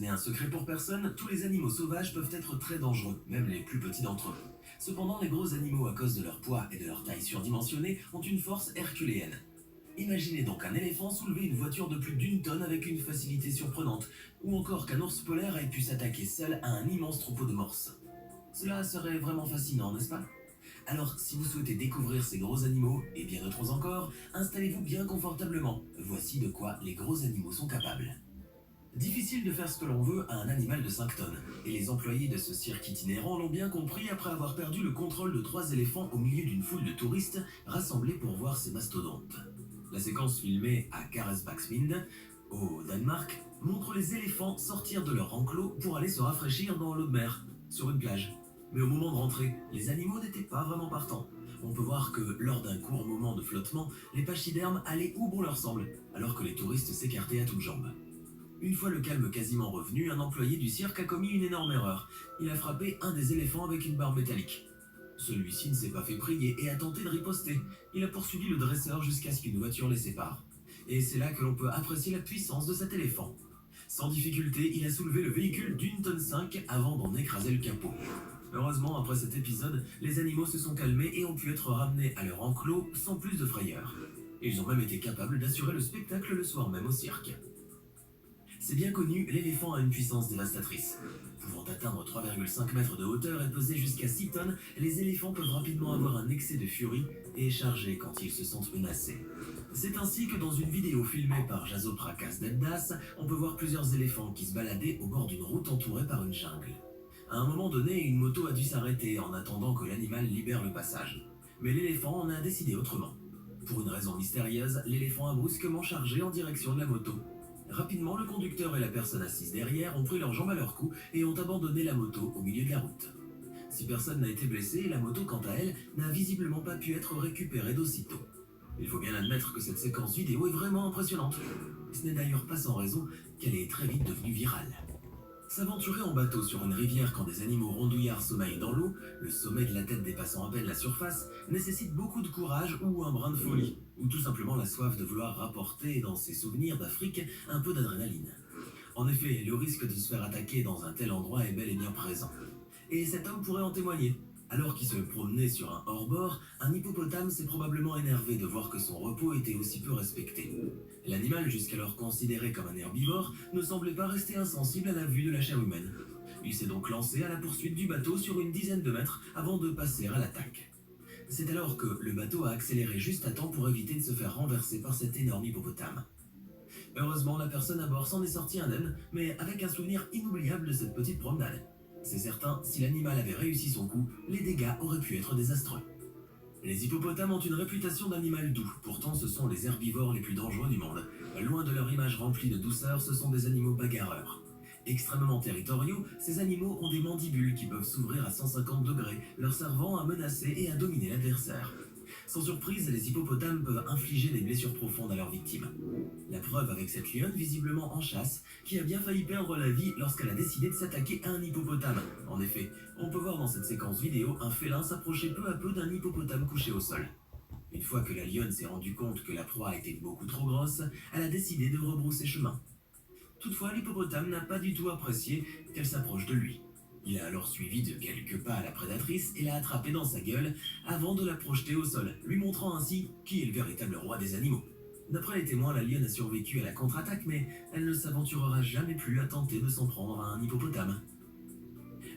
Ce n'est un secret pour personne, tous les animaux sauvages peuvent être très dangereux, même les plus petits d'entre eux. Cependant, les gros animaux, à cause de leur poids et de leur taille surdimensionnée, ont une force herculéenne. Imaginez donc un éléphant soulever une voiture de plus d'une tonne avec une facilité surprenante, ou encore qu'un ours polaire ait pu s'attaquer seul à un immense troupeau de morses. Cela serait vraiment fascinant, n'est-ce pas? Alors, si vous souhaitez découvrir ces gros animaux, et bien d'autres encore, installez-vous bien confortablement. Voici de quoi les gros animaux sont capables. Difficile de faire ce que l'on veut à un animal de 5 tonnes, et les employés de ce cirque itinérant l'ont bien compris après avoir perdu le contrôle de 3 éléphants au milieu d'une foule de touristes rassemblés pour voir ces mastodontes. La séquence filmée à Karlsbaksminde, au Danemark, montre les éléphants sortir de leur enclos pour aller se rafraîchir dans l'eau de mer, sur une plage. Mais au moment de rentrer, les animaux n'étaient pas vraiment partants. On peut voir que, lors d'un court moment de flottement, les pachydermes allaient où bon leur semble, alors que les touristes s'écartaient à toutes jambes. Une fois le calme quasiment revenu, un employé du cirque a commis une énorme erreur. Il a frappé un des éléphants avec une barre métallique. Celui-ci ne s'est pas fait prier et a tenté de riposter. Il a poursuivi le dresseur jusqu'à ce qu'une voiture les sépare. Et c'est là que l'on peut apprécier la puissance de cet éléphant. Sans difficulté, il a soulevé le véhicule d'une tonne 5 avant d'en écraser le capot. Heureusement, après cet épisode, les animaux se sont calmés et ont pu être ramenés à leur enclos sans plus de frayeur. Ils ont même été capables d'assurer le spectacle le soir même au cirque. C'est bien connu, l'éléphant a une puissance dévastatrice. Pouvant atteindre 3,5 mètres de hauteur et peser jusqu'à 6 tonnes, les éléphants peuvent rapidement avoir un excès de furie et charger quand ils se sentent menacés. C'est ainsi que dans une vidéo filmée par Jaso Prakas Devdas, on peut voir plusieurs éléphants qui se baladaient au bord d'une route entourée par une jungle. À un moment donné, une moto a dû s'arrêter en attendant que l'animal libère le passage. Mais l'éléphant en a décidé autrement. Pour une raison mystérieuse, l'éléphant a brusquement chargé en direction de la moto. Rapidement, le conducteur et la personne assise derrière ont pris leurs jambes à leur cou et ont abandonné la moto au milieu de la route. Si personne n'a été blessé, la moto, quant à elle, n'a visiblement pas pu être récupérée d'aussitôt. Il faut bien admettre que cette séquence vidéo est vraiment impressionnante. Ce n'est d'ailleurs pas sans raison qu'elle est très vite devenue virale. S'aventurer en bateau sur une rivière quand des animaux rondouillards sommeillent dans l'eau, le sommet de la tête dépassant à peine la surface, nécessite beaucoup de courage ou un brin de folie, ou tout simplement la soif de vouloir rapporter dans ses souvenirs d'Afrique un peu d'adrénaline. En effet, le risque de se faire attaquer dans un tel endroit est bel et bien présent. Et cet homme pourrait en témoigner. Alors qu'il se promenait sur un hors-bord, un hippopotame s'est probablement énervé de voir que son repos était aussi peu respecté. L'animal, jusqu'alors considéré comme un herbivore, ne semblait pas rester insensible à la vue de la chair humaine. Il s'est donc lancé à la poursuite du bateau sur une dizaine de mètres avant de passer à l'attaque. C'est alors que le bateau a accéléré juste à temps pour éviter de se faire renverser par cet énorme hippopotame. Heureusement, la personne à bord s'en est sortie indemne, mais avec un souvenir inoubliable de cette petite promenade. C'est certain, si l'animal avait réussi son coup, les dégâts auraient pu être désastreux. Les hippopotames ont une réputation d'animal doux, pourtant ce sont les herbivores les plus dangereux du monde. Loin de leur image remplie de douceur, ce sont des animaux bagarreurs. Extrêmement territoriaux, ces animaux ont des mandibules qui peuvent s'ouvrir à 150 degrés, leur servant à menacer et à dominer l'adversaire. Sans surprise, les hippopotames peuvent infliger des blessures profondes à leurs victimes. La preuve avec cette lionne visiblement en chasse, qui a bien failli perdre la vie lorsqu'elle a décidé de s'attaquer à un hippopotame. En effet, on peut voir dans cette séquence vidéo un félin s'approcher peu à peu d'un hippopotame couché au sol. Une fois que la lionne s'est rendue compte que la proie était beaucoup trop grosse, elle a décidé de rebrousser chemin. Toutefois, l'hippopotame n'a pas du tout apprécié qu'elle s'approche de lui. Il a alors suivi de quelques pas la prédatrice et l'a attrapée dans sa gueule avant de la projeter au sol, lui montrant ainsi qui est le véritable roi des animaux. D'après les témoins, la lionne a survécu à la contre-attaque, mais elle ne s'aventurera jamais plus à tenter de s'en prendre à un hippopotame.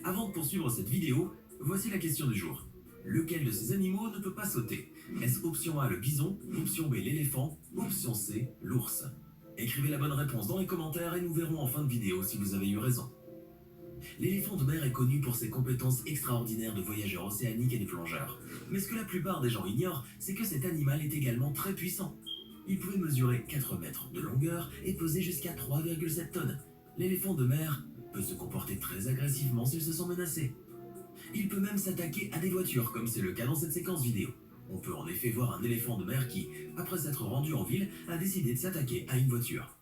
Avant de poursuivre cette vidéo, voici la question du jour. Lequel de ces animaux ne peut pas sauter? Est-ce option A le bison, option B l'éléphant, option C l'ours? Écrivez la bonne réponse dans les commentaires et nous verrons en fin de vidéo si vous avez eu raison. L'éléphant de mer est connu pour ses compétences extraordinaires de voyageur océanique et de plongeur. Mais ce que la plupart des gens ignorent, c'est que cet animal est également très puissant. Il pouvait mesurer 4 mètres de longueur et peser jusqu'à 3,7 tonnes. L'éléphant de mer peut se comporter très agressivement s'il se sent menacé. Il peut même s'attaquer à des voitures, comme c'est le cas dans cette séquence vidéo. On peut en effet voir un éléphant de mer qui, après s'être rendu en ville, a décidé de s'attaquer à une voiture.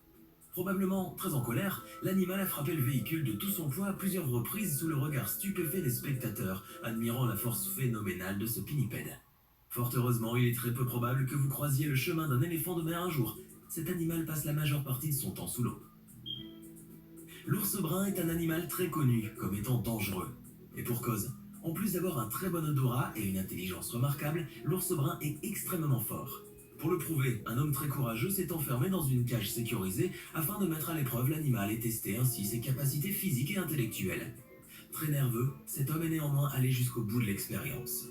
Probablement très en colère, l'animal a frappé le véhicule de tout son poids à plusieurs reprises sous le regard stupéfait des spectateurs, admirant la force phénoménale de ce pinnipède. Fort heureusement, il est très peu probable que vous croisiez le chemin d'un éléphant de mer un jour. Cet animal passe la majeure partie de son temps sous l'eau. L'ours brun est un animal très connu comme étant dangereux. Et pour cause. En plus d'avoir un très bon odorat et une intelligence remarquable, l'ours brun est extrêmement fort. Pour le prouver, un homme très courageux s'est enfermé dans une cage sécurisée afin de mettre à l'épreuve l'animal et tester ainsi ses capacités physiques et intellectuelles. Très nerveux, cet homme est néanmoins allé jusqu'au bout de l'expérience.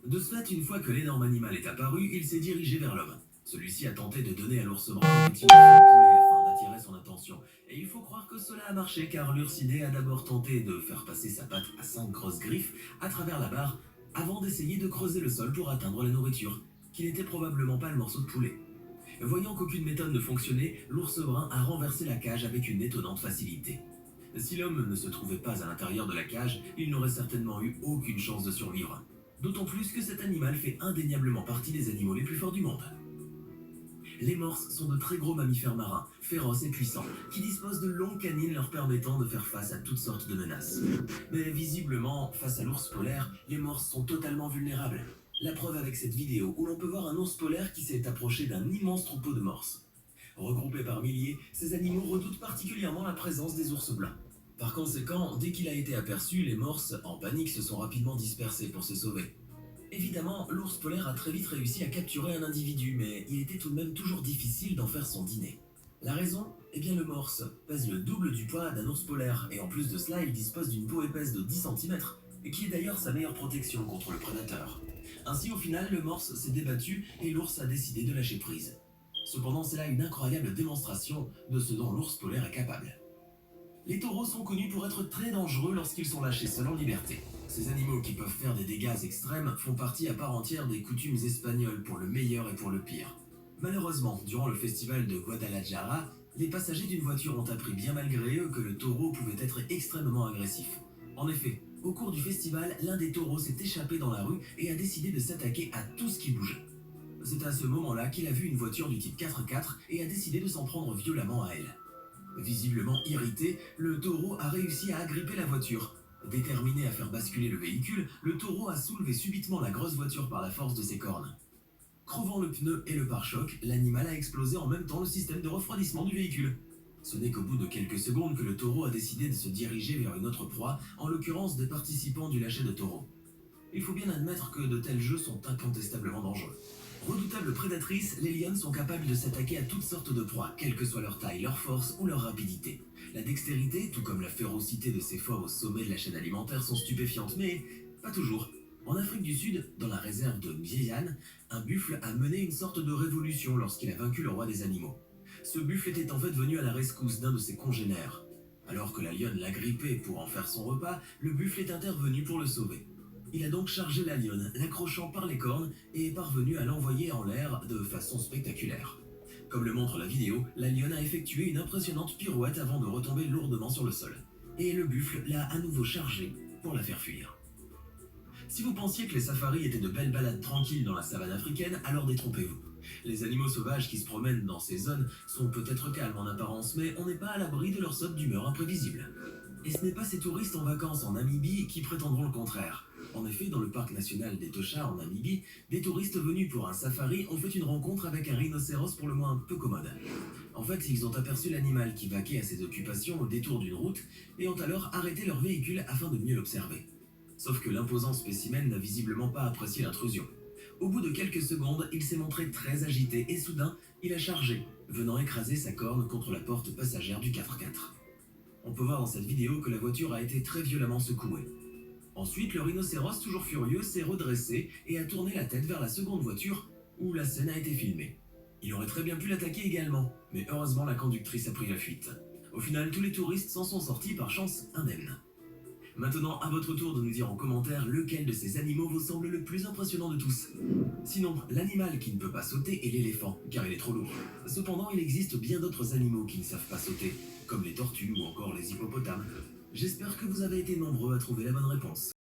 De ce fait, une fois que l'énorme animal est apparu, il s'est dirigé vers l'homme. Celui-ci a tenté de donner à l'ours brun un petit morceau de poulet afin d'attirer son attention. Et il faut croire que cela a marché car l'ursidé a d'abord tenté de faire passer sa patte à 5 grosses griffes à travers la barre avant d'essayer de creuser le sol pour atteindre la nourriture, qui n'était probablement pas le morceau de poulet. Voyant qu'aucune méthode ne fonctionnait, l'ours brun a renversé la cage avec une étonnante facilité. Si l'homme ne se trouvait pas à l'intérieur de la cage, il n'aurait certainement eu aucune chance de survivre. D'autant plus que cet animal fait indéniablement partie des animaux les plus forts du monde. Les morses sont de très gros mammifères marins, féroces et puissants, qui disposent de longues canines leur permettant de faire face à toutes sortes de menaces. Mais visiblement, face à l'ours polaire, les morses sont totalement vulnérables. La preuve avec cette vidéo où l'on peut voir un ours polaire qui s'est approché d'un immense troupeau de morses. Regroupés par milliers, ces animaux redoutent particulièrement la présence des ours blancs. Par conséquent, dès qu'il a été aperçu, les morses, en panique, se sont rapidement dispersés pour se sauver. Évidemment, l'ours polaire a très vite réussi à capturer un individu, mais il était tout de même toujours difficile d'en faire son dîner. La raison? Eh bien le morse pèse le double du poids d'un ours polaire, et en plus de cela, il dispose d'une peau épaisse de 10 cm, et qui est d'ailleurs sa meilleure protection contre le prédateur. Ainsi, au final, le morse s'est débattu et l'ours a décidé de lâcher prise. Cependant, c'est là une incroyable démonstration de ce dont l'ours polaire est capable. Les taureaux sont connus pour être très dangereux lorsqu'ils sont lâchés seuls en liberté. Ces animaux qui peuvent faire des dégâts extrêmes font partie à part entière des coutumes espagnoles pour le meilleur et pour le pire. Malheureusement, durant le festival de Guadalajara, les passagers d'une voiture ont appris bien malgré eux que le taureau pouvait être extrêmement agressif. En effet, au cours du festival, l'un des taureaux s'est échappé dans la rue et a décidé de s'attaquer à tout ce qui bougeait. C'est à ce moment-là qu'il a vu une voiture du type 4x4 et a décidé de s'en prendre violemment à elle. Visiblement irrité, le taureau a réussi à agripper la voiture. Déterminé à faire basculer le véhicule, le taureau a soulevé subitement la grosse voiture par la force de ses cornes. Crevant le pneu et le pare-choc, l'animal a explosé en même temps le système de refroidissement du véhicule. Ce n'est qu'au bout de quelques secondes que le taureau a décidé de se diriger vers une autre proie, en l'occurrence des participants du lâcher de taureau. Il faut bien admettre que de tels jeux sont incontestablement dangereux. Redoutables prédatrices, les lionnes sont capables de s'attaquer à toutes sortes de proies, quelle que soit leur taille, leur force ou leur rapidité. La dextérité, tout comme la férocité de ces fois au sommet de la chaîne alimentaire, sont stupéfiantes, mais pas toujours. En Afrique du Sud, dans la réserve de Mzeyane, un buffle a mené une sorte de révolution lorsqu'il a vaincu le roi des animaux. Ce buffle était en fait venu à la rescousse d'un de ses congénères. Alors que la lionne l'agrippait pour en faire son repas, le buffle est intervenu pour le sauver. Il a donc chargé la lionne, l'accrochant par les cornes et est parvenu à l'envoyer en l'air de façon spectaculaire. Comme le montre la vidéo, la lionne a effectué une impressionnante pirouette avant de retomber lourdement sur le sol. Et le buffle l'a à nouveau chargé pour la faire fuir. Si vous pensiez que les safaris étaient de belles balades tranquilles dans la savane africaine, alors détrompez-vous. Les animaux sauvages qui se promènent dans ces zones sont peut-être calmes en apparence, mais on n'est pas à l'abri de leur sautes d'humeur imprévisibles. Et ce n'est pas ces touristes en vacances en Namibie qui prétendront le contraire. En effet, dans le parc national d'Etosha en Namibie, des touristes venus pour un safari ont fait une rencontre avec un rhinocéros pour le moins un peu commode. En fait, ils ont aperçu l'animal qui vaquait à ses occupations au détour d'une route et ont alors arrêté leur véhicule afin de mieux l'observer. Sauf que l'imposant spécimen n'a visiblement pas apprécié l'intrusion. Au bout de quelques secondes, il s'est montré très agité et soudain, il a chargé, venant écraser sa corne contre la porte passagère du 4x4. On peut voir dans cette vidéo que la voiture a été très violemment secouée. Ensuite, le rhinocéros, toujours furieux, s'est redressé et a tourné la tête vers la seconde voiture où la scène a été filmée. Il aurait très bien pu l'attaquer également, mais heureusement la conductrice a pris la fuite. Au final, tous les touristes s'en sont sortis par chance indemne. Maintenant, à votre tour de nous dire en commentaire lequel de ces animaux vous semble le plus impressionnant de tous. Sinon, l'animal qui ne peut pas sauter est l'éléphant, car il est trop lourd. Cependant, il existe bien d'autres animaux qui ne savent pas sauter, comme les tortues ou encore les hippopotames. J'espère que vous avez été nombreux à trouver la bonne réponse.